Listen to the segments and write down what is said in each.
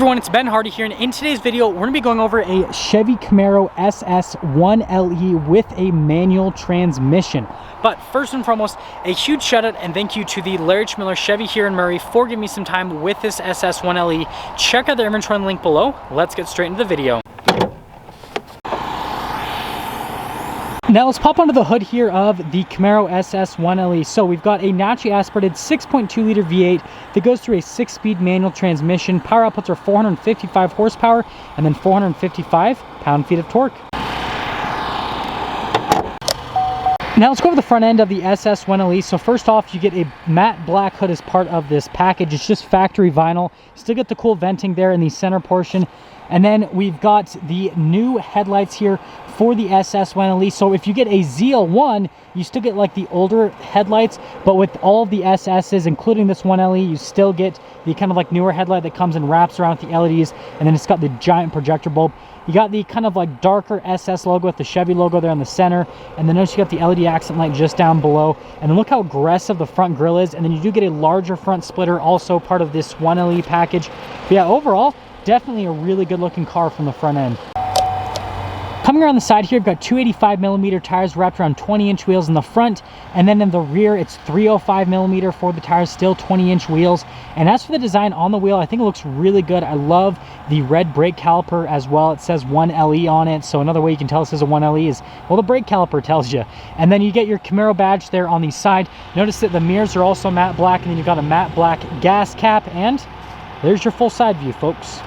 everyone, it's Ben Hardy here, and in today's video, we're going to be going over a Chevy Camaro SS 1LE with a manual transmission. But first and foremost, a huge shout out and thank you to the Larry Miller Chevy here in Murray for giving me some time with this SS 1LE. Check out their inventory link below. Let's get straight into the video. Now let's pop under the hood here of the Camaro SS 1LE. So we've got a naturally aspirated 6.2 liter V8 that goes through a 6-speed manual transmission. Power outputs are 455 horsepower and then 455 pound-feet of torque. Now let's go over the front end of the SS 1LE. So first off, you get a matte black hood as part of this package. It's just factory vinyl. Still get the cool venting there in the center portion. And then we've got the new headlights here for the SS 1LE. So if you get a ZL1, you still get like the older headlights, but with all of the SSs, including this 1LE, you still get the kind of like newer headlight that comes and wraps around with the LEDs, and then it's got the giant projector bulb. You got the kind of like darker SS logo with the Chevy logo there in the center, and then notice you got the LED accent light just down below. And then look how aggressive the front grille is, and then you do get a larger front splitter, also part of this 1LE package. But yeah, overall, definitely a really good looking car from the front end. Coming around the side here, I've got 285mm tires wrapped around 20-inch wheels in the front, and then in the rear it's 305mm for the tires, still 20-inch wheels. And as for the design on the wheel, I think it looks really good. I love the red brake caliper as well. It says 1LE on it, so another way you can tell this is a 1LE is, well, the brake caliper tells you. And then you get your Camaro badge there on the side. Notice that the mirrors are also matte black, and then you've got a matte black gas cap, and there's your full side view, folks.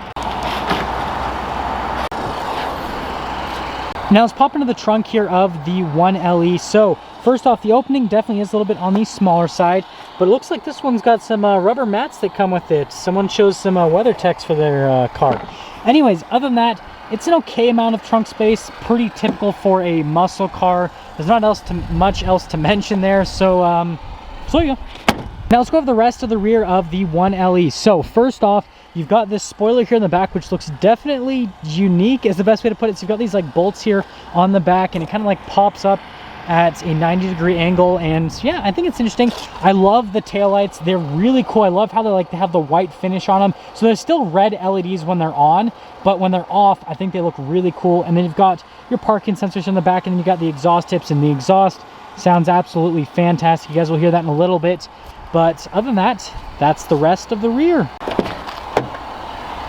Now let's pop into the trunk here of the 1LE. So first off, the opening definitely is a little bit on the smaller side, but it looks like this one's got some rubber mats that come with it. Someone chose some weather techs for their car. Anyways, other than that, it's an okay amount of trunk space, pretty typical for a muscle car. There's not much else to mention there, so yeah. Now let's go over the rest of the rear of the 1LE. So first off, you've got this spoiler here in the back, which looks definitely unique is the best way to put it. So you've got these like bolts here on the back, and it kind of like pops up at a 90-degree angle. And yeah, I think it's interesting. I love the taillights. They're really cool. I love how they have the white finish on them. So there's still red LEDs when they're on, but when they're off, I think they look really cool. And then you've got your parking sensors in the back, and then you got the exhaust tips, and the exhaust sounds absolutely fantastic. You guys will hear that in a little bit. But other than that, that's the rest of the rear.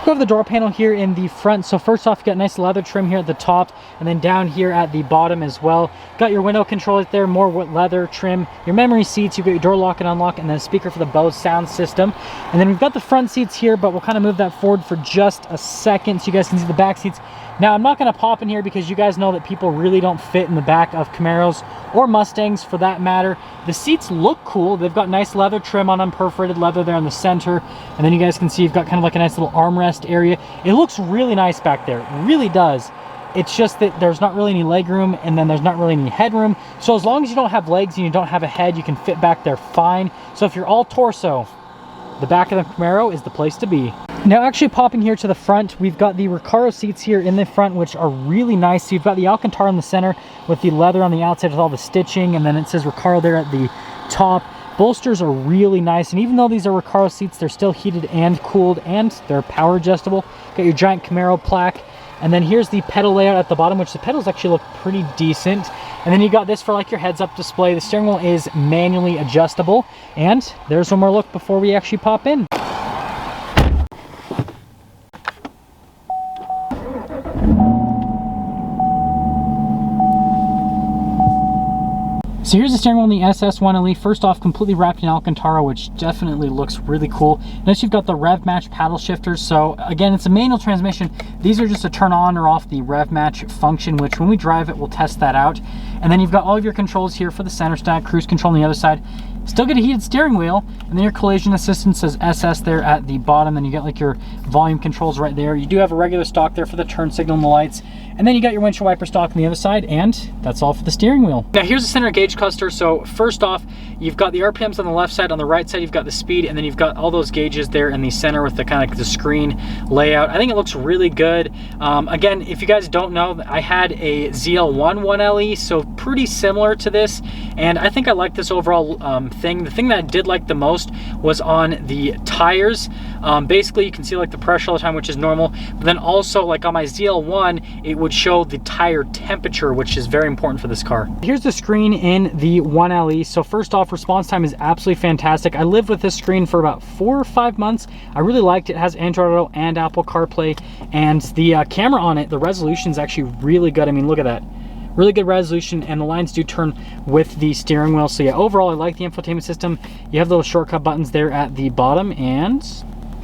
Go over the door panel here in the front. So first off, you got nice leather trim here at the top, and then down here at the bottom as well. Got your window controls there, more leather trim. Your memory seats, you've got your door lock and unlock, and then a speaker for the Bose sound system. And then we've got the front seats here, but we'll kind of move that forward for just a second so you guys can see the back seats. Now, I'm not going to pop in here because you guys know that people really don't fit in the back of Camaros or Mustangs for that matter. The seats look cool. They've got nice leather trim on them, perforated leather there in the center. And then you guys can see you've got kind of like a nice little armrest area. It looks really nice back there. It really does. It's just that there's not really any leg room, and then there's not really any headroom. So as long as you don't have legs and you don't have a head, you can fit back there fine. So if you're all torso, the back of the Camaro is the place to be. Now actually popping here to the front, we've got the Recaro seats here in the front, which are really nice. So you've got the Alcantara in the center with the leather on the outside with all the stitching, and then it says Recaro there at the top. Bolsters are really nice, and even though these are Recaro seats, they're still heated and cooled, and they're power adjustable. Got your giant Camaro plaque, and then here's the pedal layout at the bottom, which the pedals actually look pretty decent. And then you got this for like your heads-up display. The steering wheel is manually adjustable, and there's one more look before we actually pop in. So here's the steering wheel in the SS 1LE. First off, completely wrapped in Alcantara, which definitely looks really cool. Notice you've got the rev match paddle shifters. So again, it's a manual transmission. These are just to turn on or off the rev match function, which when we drive it, we'll test that out. And then you've got all of your controls here for the center stack, cruise control on the other side. Still get a heated steering wheel, and then your collision assistance says SS there at the bottom. Then you get like your volume controls right there. You do have a regular stock there for the turn signal and the lights. And then you got your windshield wiper stock on the other side, and that's all for the steering wheel. Now here's the center gauge cluster. So first off, you've got the RPMs on the left side. On the right side, you've got the speed, and then you've got all those gauges there in the center with the kind of the screen layout. I think it looks really good. Again, if you guys don't know, I had a ZL1 1LE, so pretty similar to this, and I think I like this overall thing. The thing that I did like the most was on the tires. Basically, you can see like the pressure all the time, which is normal, but then also like on my ZL1, it would show the tire temperature, which is very important for this car. Here's the screen in the 1LE. So first off, response time is absolutely fantastic. I lived with this screen for about 4 or 5 months. I really liked it. It has Android Auto and Apple CarPlay, and the camera on it, the resolution is actually really good. I mean, look at that. Really good resolution, and the lines do turn with the steering wheel. So yeah, overall, I like the infotainment system. You have little shortcut buttons there at the bottom, and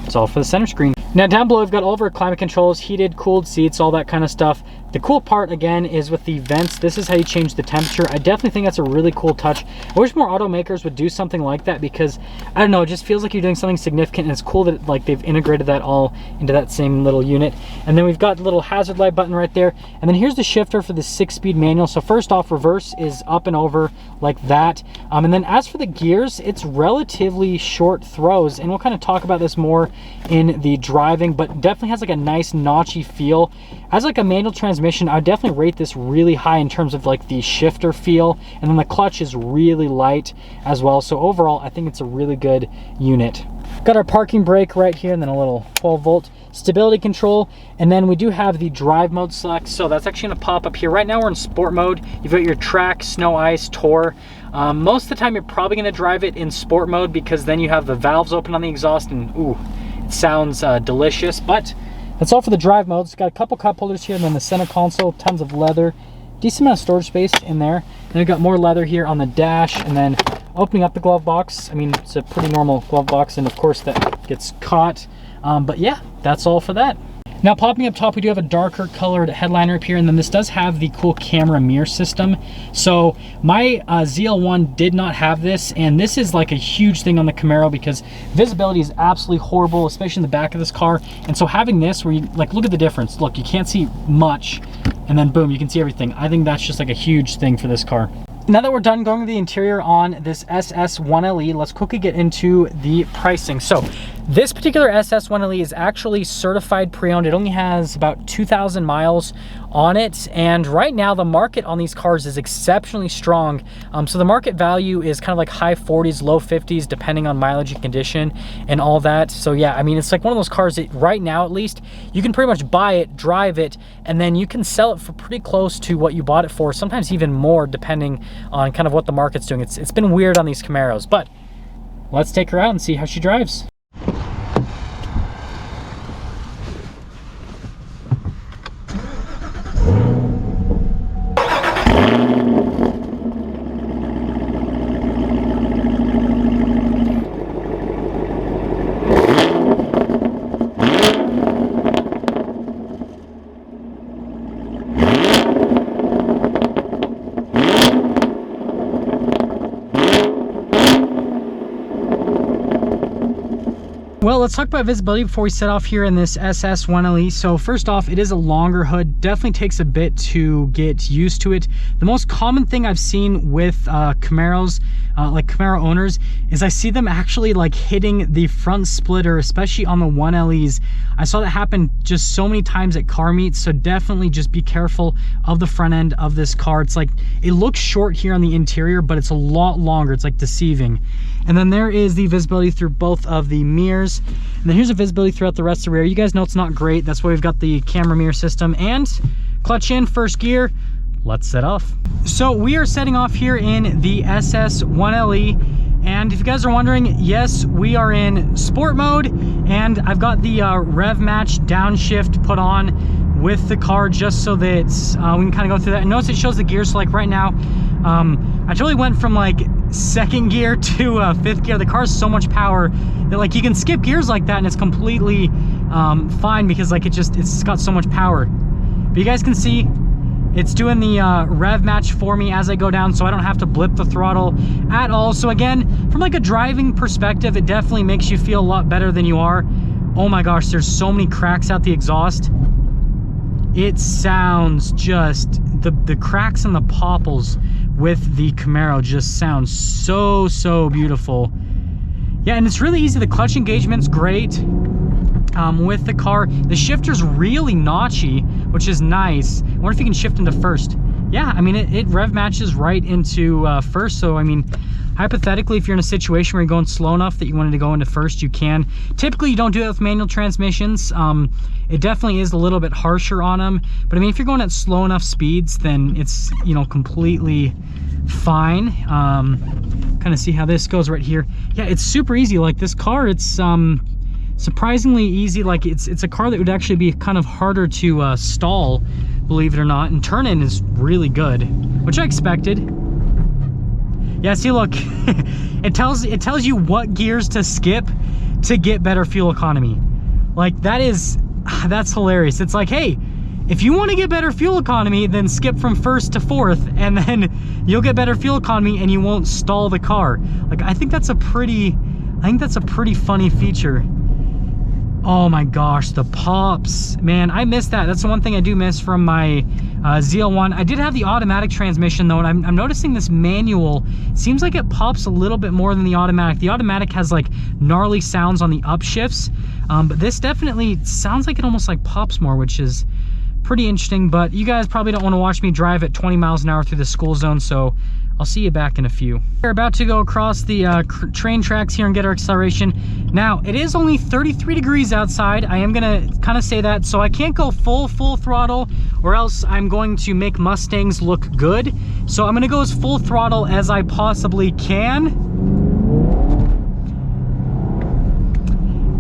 it's all for the center screen. Now down below, we've got all of our climate controls, heated, cooled seats, all that kind of stuff. The cool part, again, is with the vents. This is how you change the temperature. I definitely think that's a really cool touch. I wish more automakers would do something like that, because, I don't know, it just feels like you're doing something significant, and it's cool that like they've integrated that all into that same little unit. And then we've got the little hazard light button right there. And then here's the shifter for the 6-speed manual. So first off, reverse is up and over like that. And then as for the gears, it's relatively short throws, and we'll kind of talk about this more in the driving, but definitely has like a nice notchy feel. As like a manual transmission, I would definitely rate this really high in terms of like the shifter feel, and then the clutch is really light as well. So overall, I think it's a really good unit. Got our parking brake right here, and then a little 12-volt stability control, and then we do have the drive mode select. So that's actually going to pop up here. Right now we're in sport mode. You've got your track, snow, ice, tour. Most of the time you're probably going to drive it in sport mode, because then you have the valves open on the exhaust, and ooh, it sounds delicious. But that's all for the drive modes. Got a couple cup holders here, and then the center console, tons of leather, decent amount of storage space in there. And we've got more leather here on the dash, and then opening up the glove box. I mean, it's a pretty normal glove box, and of course that gets caught. But yeah, that's all for that. Now popping up top, we do have a darker colored headliner up here, and then this does have the cool camera mirror system. So my ZL1 did not have this, and this is like a huge thing on the Camaro, because visibility is absolutely horrible, especially in the back of this car. And so having this, where you like, look at the difference. Look, you can't see much, and then boom, you can see everything. I think that's just like a huge thing for this car. Now that we're done going to the interior on this SS 1LE, let's quickly get into the pricing. So this particular SS 1LE is actually certified pre-owned. It only has about 2,000 miles on it, and right now the market on these cars is exceptionally strong. So the market value is kind of like high 40s, low 50s, depending on mileage and condition and all that. So yeah, I mean, it's like one of those cars that right now, at least, you can pretty much buy it, drive it, and then you can sell it for pretty close to what you bought it for, sometimes even more, depending on kind of what the market's doing. It's been weird on these Camaros, but let's take her out and see how she drives. Well, let's talk about visibility before we set off here in this SS 1LE. So first off, it is a longer hood. Definitely takes a bit to get used to it. The most common thing I've seen with Camaros, like Camaro owners, is I see them actually like hitting the front splitter, especially on the 1LEs. I saw that happen just so many times at car meets, so definitely just be careful of the front end of this car. It's like, it looks short here on the interior, but it's a lot longer. It's like deceiving. And then there is the visibility through both of the mirrors. And then here's the visibility throughout the rest of the rear. You guys know it's not great. That's why we've got the camera mirror system. And clutch in, first gear. Let's set off. So we are setting off here in the SS 1LE. And if you guys are wondering, yes, we are in sport mode. And I've got the rev match downshift put on with the car just so that we can kind of go through that. And notice it shows the gears. So like right now, I totally went from like second gear to fifth gear. The car has so much power that like you can skip gears like that and it's completely fine, because like it's got so much power. But you guys can see it's doing the rev match for me as I go down, so I don't have to blip the throttle at all. So again, from like a driving perspective, it definitely makes you feel a lot better than you are. Oh my gosh, there's so many cracks out the exhaust. It sounds just, the cracks and the popples with the Camaro just sound so beautiful. Yeah, and it's really easy. The clutch engagement's great with the car. The shifter's really notchy, which is nice. I wonder if you can shift into first. Yeah, I mean, it rev matches right into first. So, I mean, hypothetically, if you're in a situation where you're going slow enough that you wanted to go into first, you can. Typically, you don't do that with manual transmissions. It definitely is a little bit harsher on them. But, I mean, if you're going at slow enough speeds, then it's, you know, completely fine. Kind of see how this goes right here. Yeah, it's super easy. Like, this car, it's surprisingly easy. Like, it's a car that would actually be kind of harder to stall, believe it or not, and turn-in is really good, which I expected. Yeah, see, look, it tells you what gears to skip to get better fuel economy. Like, that's hilarious. It's like, hey, if you want to get better fuel economy, then skip from first to fourth, and then you'll get better fuel economy and you won't stall the car. Like, I think that's a pretty funny feature. Oh my gosh, the pops, man, I miss that. That's the one thing I do miss from my ZL1. I did have the automatic transmission though, and I'm noticing this manual, it seems like it pops a little bit more than the automatic. The automatic has like gnarly sounds on the upshifts, but this definitely sounds like it almost like pops more, which is pretty interesting. But you guys probably don't want to watch me drive at 20 miles an hour through the school zone, so I'll see you back in a few. We're about to go across the train tracks here and get our acceleration. Now, it is only 33 degrees outside. I am gonna kind of say that, so I can't go full throttle, or else I'm going to make Mustangs look good. So I'm gonna go as full throttle as I possibly can.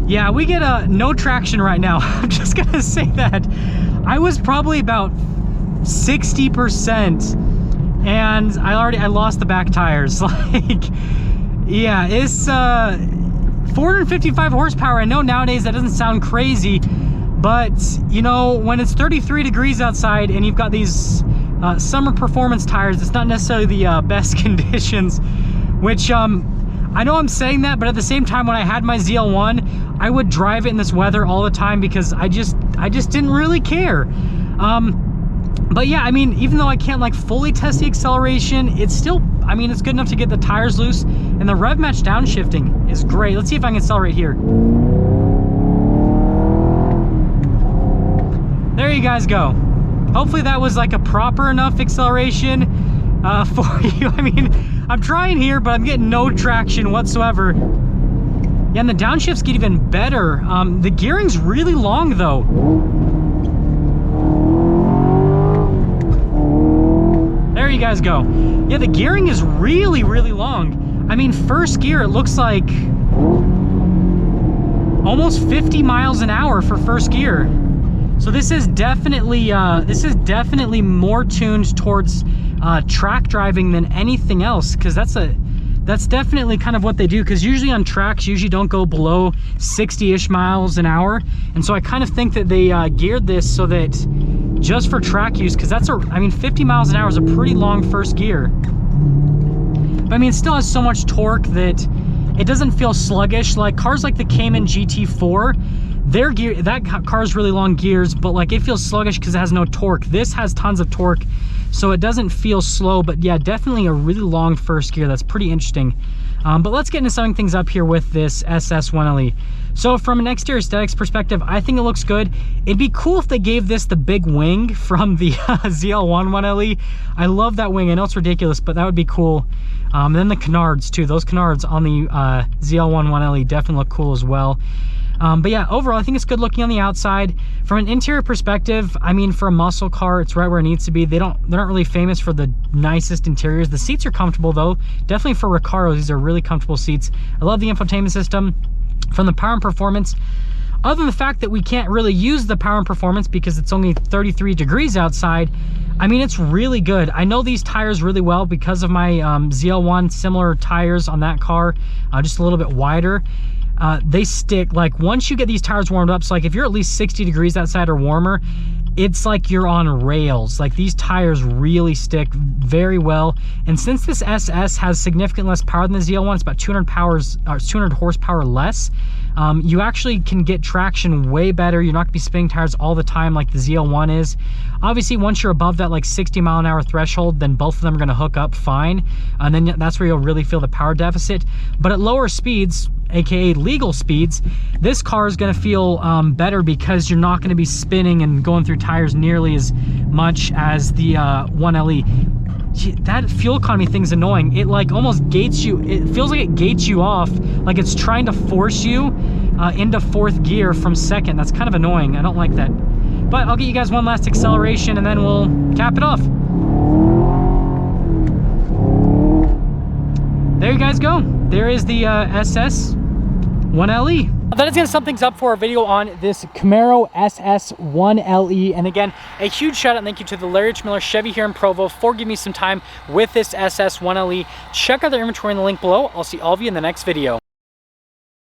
Yeah, we get no traction right now. I'm just gonna say that. I was probably about 60%. And I lost the back tires. Like, yeah, it's 455 horsepower. I know nowadays that doesn't sound crazy, but you know, when it's 33 degrees outside and you've got these summer performance tires, it's not necessarily the best conditions, which I know I'm saying that, but at the same time, when I had my ZL1, I would drive it in this weather all the time because I just didn't really care. But yeah, I mean, even though I can't like fully test the acceleration, it's still, I mean, it's good enough to get the tires loose, and the rev match downshifting is great. Let's see if I can accelerate here. There you guys go. Hopefully that was like a proper enough acceleration for you. I mean, I'm trying here, but I'm getting no traction whatsoever. Yeah, and the downshifts get even better. The gearing's really long though. There you guys go. Yeah, the gearing is really long. I mean, first gear, it looks like almost 50 miles an hour for first gear. So this is definitely more tuned towards track driving than anything else, because that's definitely kind of what they do, because usually on tracks usually don't go below 60-ish miles an hour. And so I kind of think that they geared this so that just for track use, because I mean, 50 miles an hour is a pretty long first gear. But I mean, it still has so much torque that it doesn't feel sluggish. Like cars like the Cayman GT4, that car's really long gears, but like it feels sluggish because it has no torque. This has tons of torque, so it doesn't feel slow. But yeah, definitely a really long first gear. That's pretty interesting. But let's get into summing things up here with this SS 1LE. So from an exterior aesthetics perspective, I think it looks good. It'd be cool if they gave this the big wing from the ZL1 1LE. I love that wing. I know it's ridiculous, but that would be cool. And then the canards too. Those canards on the ZL1 1LE definitely look cool as well. But yeah, overall, I think it's good looking on the outside. From an interior perspective, I mean, for a muscle car, it's right where it needs to be. They're not really famous for the nicest interiors. The seats are comfortable though. Definitely for Recaros, these are really comfortable seats. I love the infotainment system. From the power and performance, other than the fact that we can't really use the power and performance because it's only 33 degrees outside, I mean, it's really good. I know these tires really well because of my ZL1, similar tires on that car, just a little bit wider. They stick, like once you get these tires warmed up, so like if you're at least 60 degrees outside or warmer, it's like you're on rails. Like, these tires really stick very well. And since this SS has significantly less power than the ZL1, it's about 200 horsepower less, you actually can get traction way better. You're not gonna be spinning tires all the time like the ZL1 is. Obviously, once you're above that like 60-mile-an-hour threshold, then both of them are gonna hook up fine. And then that's where you'll really feel the power deficit. But at lower speeds, aka legal speeds, this car is going to feel better, because you're not going to be spinning and going through tires nearly as much as the 1LE. That fuel economy thing's annoying. It like almost gates you. It feels like it gates you off, like it's trying to force you into 4th gear from 2nd. That's kind of annoying. I don't like that. But I'll get you guys one last acceleration and then we'll cap it off. There you guys go. There is the SS 1LE. That is going to sum things up for our video on this Camaro SS 1LE. And again, a huge shout out and thank you to the Larry H. Miller Chevy here in Provo for giving me some time with this SS 1LE. Check out their inventory in the link below. I'll see all of you in the next video.